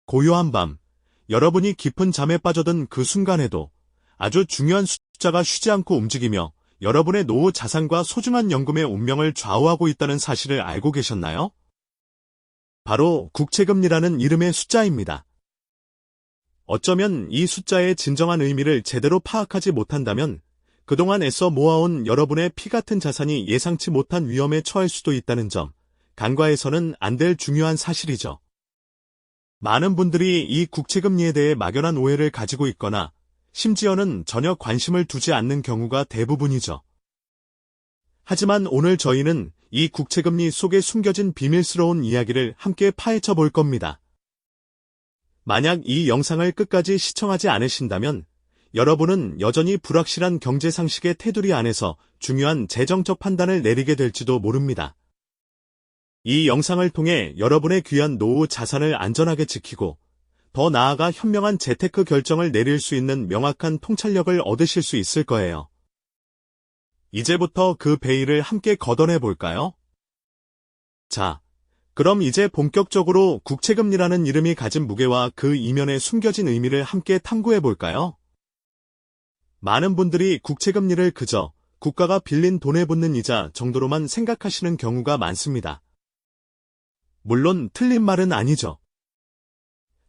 고요한 밤, 여러분이 깊은 잠에 빠져든 그 순간에도 아주 중요한 숫자가 쉬지 않고 움직이며 여러분의 노후 자산과 소중한 연금의 운명을 좌우하고 있다는 사실을 알고 계셨나요? 바로 국채금리라는 이름의 숫자입니다. 어쩌면 이 숫자의 진정한 의미를 제대로 파악하지 못한다면 그동안 애써 모아온 여러분의 피 같은 자산이 예상치 못한 위험에 처할 수도 있다는 점, 간과해서는 안 될 중요한 사실이죠. 많은 분들이 이 국채금리에 대해 막연한 오해를 가지고 있거나 심지어는 전혀 관심을 두지 않는 경우가 대부분이죠. 하지만 오늘 저희는 이 국채금리 속에 숨겨진 비밀스러운 이야기를 함께 파헤쳐 볼 겁니다. 만약 이 영상을 끝까지 시청하지 않으신다면 여러분은 여전히 불확실한 경제 상식의 테두리 안에서 중요한 재정적 판단을 내리게 될지도 모릅니다. 이 영상을 통해 여러분의 귀한 노후 자산을 안전하게 지키고 더 나아가 현명한 재테크 결정을 내릴 수 있는 명확한 통찰력을 얻으실 수 있을 거예요. 이제부터 그 베일을 함께 걷어내 볼까요? 자, 그럼 이제 본격적으로 국채금리라는 이름이 가진 무게와 그 이면에 숨겨진 의미를 함께 탐구해 볼까요? 많은 분들이 국채금리를 그저 국가가 빌린 돈에 붙는 이자 정도로만 생각하시는 경우가 많습니다. 물론 틀린 말은 아니죠.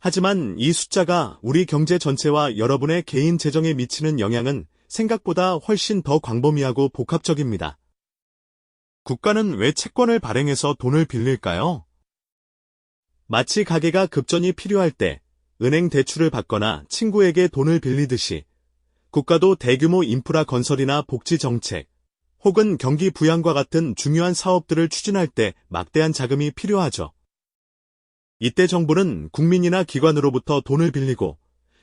하지만 이 숫자가 우리 경제 전체와 여러분의 개인 재정에 미치는 영향은 생각보다 훨씬 더 광범위하고 복합적입니다. 국가는 왜 채권을 발행해서 돈을 빌릴까요? 마치 가게가 급전이 필요할 때 은행 대출을 받거나 친구에게 돈을 빌리듯이 국가도 대규모 인프라 건설이나 복지 정책, 혹은 경기 부양과 같은 중요한 사업들을 추진할 때 막대한 자금이 필요하죠. 이때 정부는 국민이나 기관으로부터 돈을 빌리고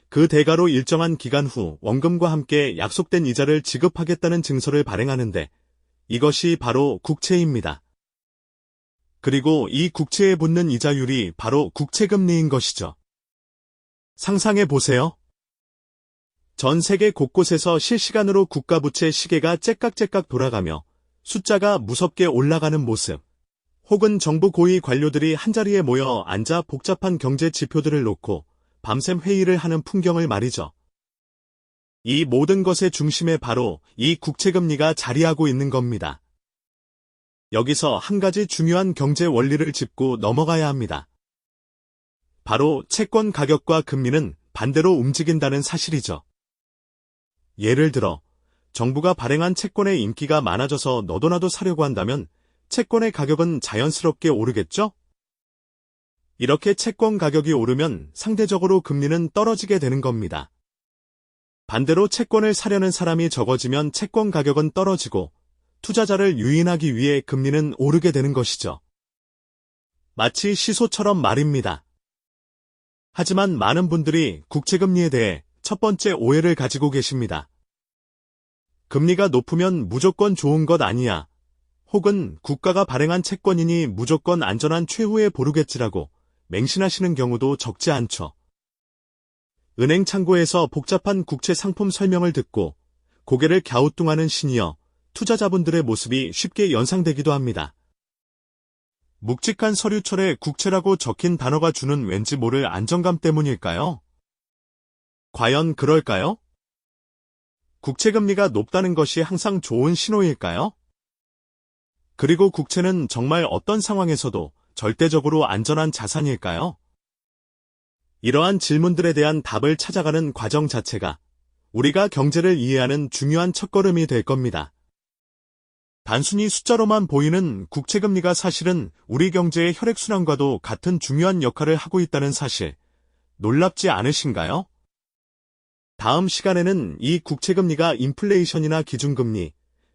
그 대가로 일정한 기간 후 원금과 함께 약속된 이자를 지급하겠다는 증서를 발행하는데 이것이 바로 국채입니다. 그리고 이 국채에 붙는 이자율이 바로 국채금리인 것이죠. 상상해 보세요. 전 세계 곳곳에서 실시간으로 국가부채 시계가 째깍째깍 돌아가며 숫자가 무섭게 올라가는 모습, 혹은 정부 고위 관료들이 한자리에 모여 앉아 복잡한 경제 지표들을 놓고 밤샘 회의를 하는 풍경을 말이죠. 이 모든 것의 중심에 바로 이 국채금리가 자리하고 있는 겁니다. 여기서 한 가지 중요한 경제 원리를 짚고 넘어가야 합니다. 바로 채권 가격과 금리는 반대로 움직인다는 사실이죠. 예를 들어 정부가 발행한 채권의 인기가 많아져서 너도나도 사려고 한다면 채권의 가격은 자연스럽게 오르겠죠? 이렇게 채권 가격이 오르면 상대적으로 금리는 떨어지게 되는 겁니다. 반대로 채권을 사려는 사람이 적어지면 채권 가격은 떨어지고 투자자를 유인하기 위해 금리는 오르게 되는 것이죠. 마치 시소처럼 말입니다. 하지만 많은 분들이 국채금리에 대해 첫 번째 오해를 가지고 계십니다. 금리가 높으면 무조건 좋은 것 아니야. 혹은 국가가 발행한 채권이니 무조건 안전한 최후의 보루겠지라고 맹신하시는 경우도 적지 않죠. 은행 창구에서 복잡한 국채 상품 설명을 듣고 고개를 갸우뚱하는 시니어 투자자분들의 모습이 쉽게 연상되기도 합니다. 묵직한 서류철에 국채라고 적힌 단어가 주는 왠지 모를 안정감 때문일까요? 과연 그럴까요? 국채금리가 높다는 것이 항상 좋은 신호일까요? 그리고 국채는 정말 어떤 상황에서도 절대적으로 안전한 자산일까요? 이러한 질문들에 대한 답을 찾아가는 과정 자체가 우리가 경제를 이해하는 중요한 첫걸음이 될 겁니다. 단순히 숫자로만 보이는 국채금리가 사실은 우리 경제의 혈액순환과도 같은 중요한 역할을 하고 있다는 사실, 놀랍지 않으신가요? 다음 시간에는 이 국채금리가 인플레이션이나 기준금리,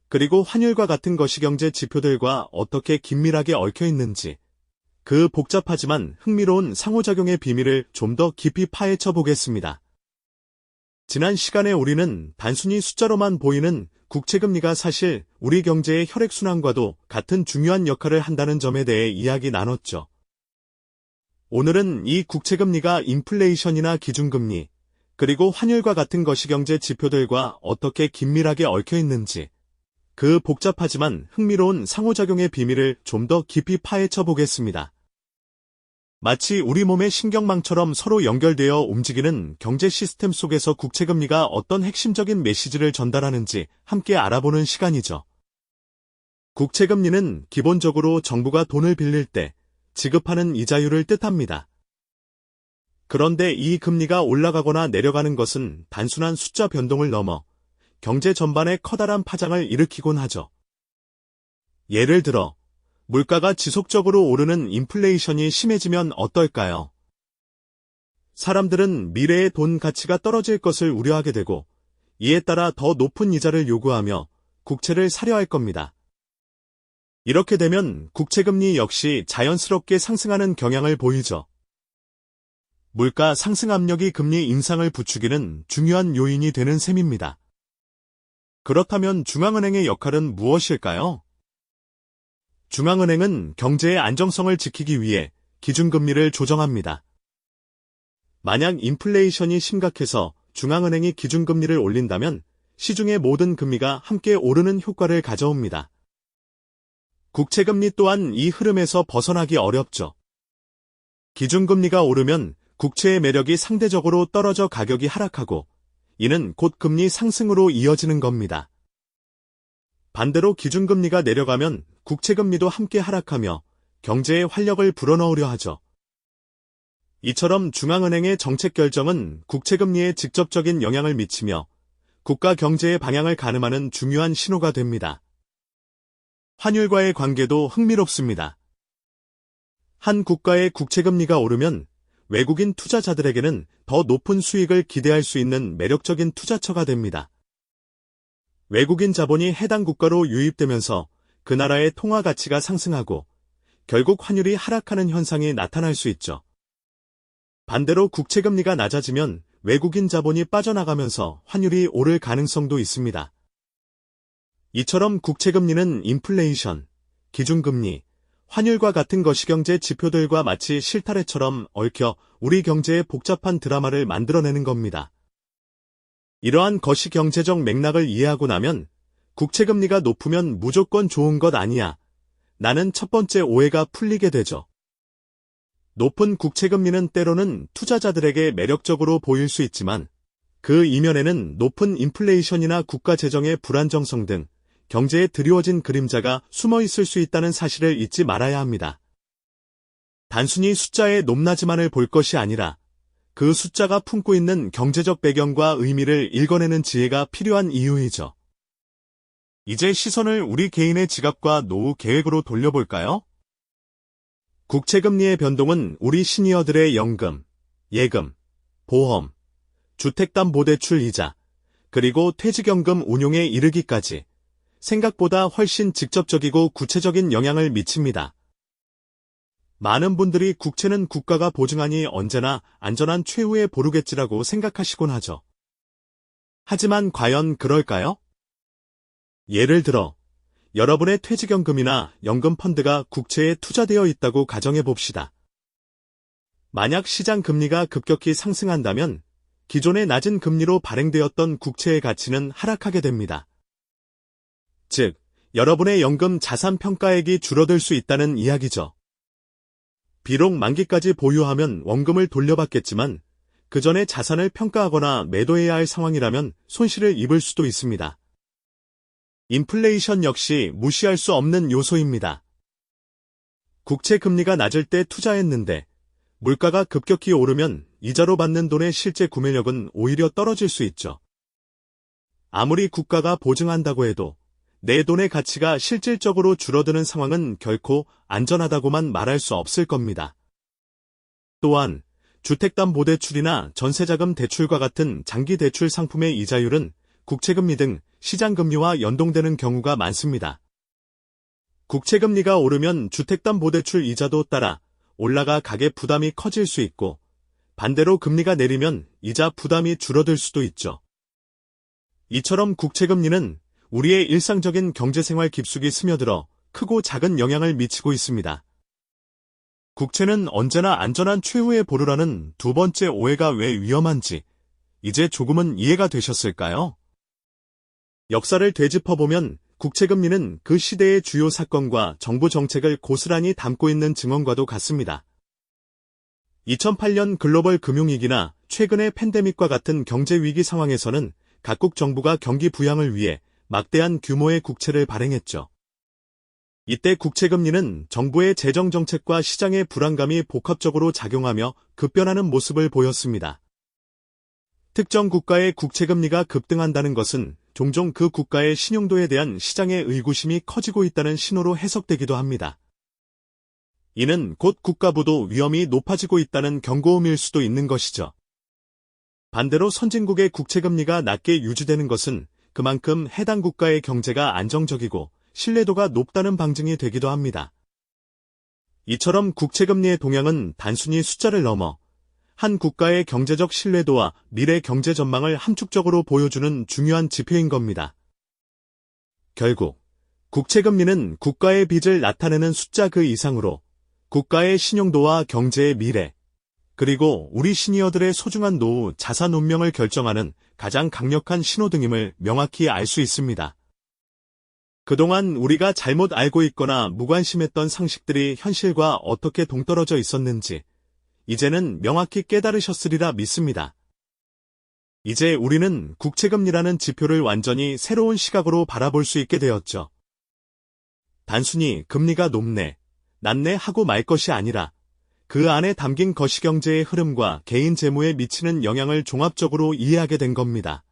그리고 환율과 같은 거시경제 지표들과 어떻게 긴밀하게 얽혀 있는지, 그 복잡하지만 흥미로운 상호작용의 비밀을 좀 더 깊이 파헤쳐 보겠습니다. 지난 시간에 우리는 단순히 숫자로만 보이는 국채금리가 사실 우리 경제의 혈액순환과도 같은 중요한 역할을 한다는 점에 대해 이야기 나눴죠. 오늘은 이 국채금리가 인플레이션이나 기준금리, 그리고 환율과 같은 거시경제 지표들과 어떻게 긴밀하게 얽혀 있는지, 그 복잡하지만 흥미로운 상호작용의 비밀을 좀 더 깊이 파헤쳐 보겠습니다. 마치 우리 몸의 신경망처럼 서로 연결되어 움직이는 경제 시스템 속에서 국채금리가 어떤 핵심적인 메시지를 전달하는지 함께 알아보는 시간이죠. 국채금리는 기본적으로 정부가 돈을 빌릴 때 지급하는 이자율을 뜻합니다. 그런데 이 금리가 올라가거나 내려가는 것은 단순한 숫자 변동을 넘어 경제 전반에 커다란 파장을 일으키곤 하죠. 예를 들어, 물가가 지속적으로 오르는 인플레이션이 심해지면 어떨까요? 사람들은 미래의 돈 가치가 떨어질 것을 우려하게 되고, 이에 따라 더 높은 이자를 요구하며 국채를 사려 할 겁니다. 이렇게 되면 국채금리 역시 자연스럽게 상승하는 경향을 보이죠. 물가 상승 압력이 금리 인상을 부추기는 중요한 요인이 되는 셈입니다. 그렇다면 중앙은행의 역할은 무엇일까요? 중앙은행은 경제의 안정성을 지키기 위해 기준금리를 조정합니다. 만약 인플레이션이 심각해서 중앙은행이 기준금리를 올린다면 시중의 모든 금리가 함께 오르는 효과를 가져옵니다. 국채금리 또한 이 흐름에서 벗어나기 어렵죠. 기준금리가 오르면 국채의 매력이 상대적으로 떨어져 가격이 하락하고, 이는 곧 금리 상승으로 이어지는 겁니다. 반대로 기준금리가 내려가면 국채금리도 함께 하락하며 경제에 활력을 불어넣으려 하죠. 이처럼 중앙은행의 정책 결정은 국채금리에 직접적인 영향을 미치며 국가 경제의 방향을 가늠하는 중요한 신호가 됩니다. 환율과의 관계도 흥미롭습니다. 한 국가의 국채금리가 오르면 외국인 투자자들에게는 더 높은 수익을 기대할 수 있는 매력적인 투자처가 됩니다. 외국인 자본이 해당 국가로 유입되면서 그 나라의 통화 가치가 상승하고 결국 환율이 하락하는 현상이 나타날 수 있죠. 반대로 국채금리가 낮아지면 외국인 자본이 빠져나가면서 환율이 오를 가능성도 있습니다. 이처럼 국채금리는 인플레이션, 기준금리, 환율과 같은 거시경제 지표들과 마치 실타래처럼 얽혀 우리 경제의 복잡한 드라마를 만들어내는 겁니다. 이러한 거시경제적 맥락을 이해하고 나면 국채금리가 높으면 무조건 좋은 것 아니야. 나는 첫 번째 오해가 풀리게 되죠. 높은 국채금리는 때로는 투자자들에게 매력적으로 보일 수 있지만 그 이면에는 높은 인플레이션이나 국가 재정의 불안정성 등 경제에 드리워진 그림자가 숨어 있을 수 있다는 사실을 잊지 말아야 합니다. 단순히 숫자의 높낮이만을 볼 것이 아니라 그 숫자가 품고 있는 경제적 배경과 의미를 읽어내는 지혜가 필요한 이유이죠. 이제 시선을 우리 개인의 지갑과 노후 계획으로 돌려볼까요? 국채금리의 변동은 우리 시니어들의 연금, 예금, 보험, 주택담보대출 이자, 그리고 퇴직연금 운용에 이르기까지 생각보다 훨씬 직접적이고 구체적인 영향을 미칩니다. 많은 분들이 국채는 국가가 보증하니 언제나 안전한 최후의 보루겠지라고 생각하시곤 하죠. 하지만 과연 그럴까요? 예를 들어 여러분의 퇴직연금이나 연금펀드가 국채에 투자되어 있다고 가정해 봅시다. 만약 시장 금리가 급격히 상승한다면 기존의 낮은 금리로 발행되었던 국채의 가치는 하락하게 됩니다. 즉, 여러분의 연금 자산 평가액이 줄어들 수 있다는 이야기죠. 비록 만기까지 보유하면 원금을 돌려받겠지만 그 전에 자산을 평가하거나 매도해야 할 상황이라면 손실을 입을 수도 있습니다. 인플레이션 역시 무시할 수 없는 요소입니다. 국채 금리가 낮을 때 투자했는데 물가가 급격히 오르면 이자로 받는 돈의 실제 구매력은 오히려 떨어질 수 있죠. 아무리 국가가 보증한다고 해도 내 돈의 가치가 실질적으로 줄어드는 상황은 결코 안전하다고만 말할 수 없을 겁니다. 또한 주택담보대출이나 전세자금 대출과 같은 장기 대출 상품의 이자율은 국채금리 등 시장금리와 연동되는 경우가 많습니다. 국채금리가 오르면 주택담보대출 이자도 따라 올라가 가계 부담이 커질 수 있고 반대로 금리가 내리면 이자 부담이 줄어들 수도 있죠. 이처럼 국채금리는 우리의 일상적인 경제생활 깊숙이 스며들어 크고 작은 영향을 미치고 있습니다. 국채는 언제나 안전한 최후의 보루라는 두 번째 오해가 왜 위험한지 이제 조금은 이해가 되셨을까요? 역사를 되짚어보면 국채금리는 그 시대의 주요 사건과 정부 정책을 고스란히 담고 있는 증언과도 같습니다. 2008년 글로벌 금융위기나 최근의 팬데믹과 같은 경제위기 상황에서는 각국 정부가 경기 부양을 위해 막대한 규모의 국채를 발행했죠. 이때 국채금리는 정부의 재정정책과 시장의 불안감이 복합적으로 작용하며 급변하는 모습을 보였습니다. 특정 국가의 국채금리가 급등한다는 것은 종종 그 국가의 신용도에 대한 시장의 의구심이 커지고 있다는 신호로 해석되기도 합니다. 이는 곧 국가부도 위험이 높아지고 있다는 경고음일 수도 있는 것이죠. 반대로 선진국의 국채금리가 낮게 유지되는 것은 그만큼 해당 국가의 경제가 안정적이고 신뢰도가 높다는 방증이 되기도 합니다. 이처럼 국채금리의 동향은 단순히 숫자를 넘어 한 국가의 경제적 신뢰도와 미래 경제 전망을 함축적으로 보여주는 중요한 지표인 겁니다. 결국 국채금리는 국가의 빚을 나타내는 숫자 그 이상으로 국가의 신용도와 경제의 미래, 그리고 우리 시니어들의 소중한 노후, 자산 운명을 결정하는 가장 강력한 신호등임을 명확히 알 수 있습니다. 그동안 우리가 잘못 알고 있거나 무관심했던 상식들이 현실과 어떻게 동떨어져 있었는지 이제는 명확히 깨달으셨으리라 믿습니다. 이제 우리는 국채금리라는 지표를 완전히 새로운 시각으로 바라볼 수 있게 되었죠. 단순히 금리가 높네, 낮네 하고 말 것이 아니라 그 안에 담긴 거시경제의 흐름과 개인 재무에 미치는 영향을 종합적으로 이해하게 된 겁니다.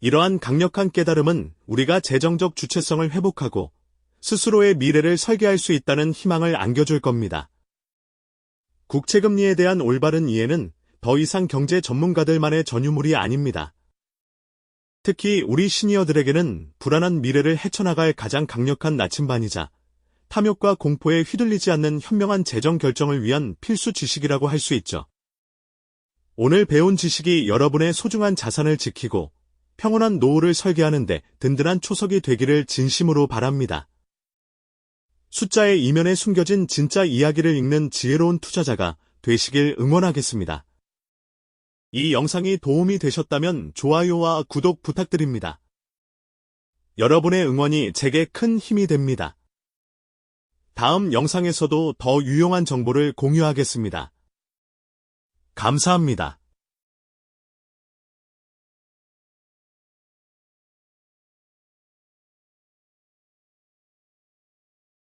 이러한 강력한 깨달음은 우리가 재정적 주체성을 회복하고 스스로의 미래를 설계할 수 있다는 희망을 안겨줄 겁니다. 국채금리에 대한 올바른 이해는 더 이상 경제 전문가들만의 전유물이 아닙니다. 특히 우리 시니어들에게는 불안한 미래를 헤쳐나갈 가장 강력한 나침반이자 탐욕과 공포에 휘둘리지 않는 현명한 재정 결정을 위한 필수 지식이라고 할 수 있죠. 오늘 배운 지식이 여러분의 소중한 자산을 지키고 평온한 노후를 설계하는 데 든든한 초석이 되기를 진심으로 바랍니다. 숫자의 이면에 숨겨진 진짜 이야기를 읽는 지혜로운 투자자가 되시길 응원하겠습니다. 이 영상이 도움이 되셨다면 좋아요와 구독 부탁드립니다. 여러분의 응원이 제게 큰 힘이 됩니다. 다음 영상에서도 더 유용한 정보를 공유하겠습니다. 감사합니다.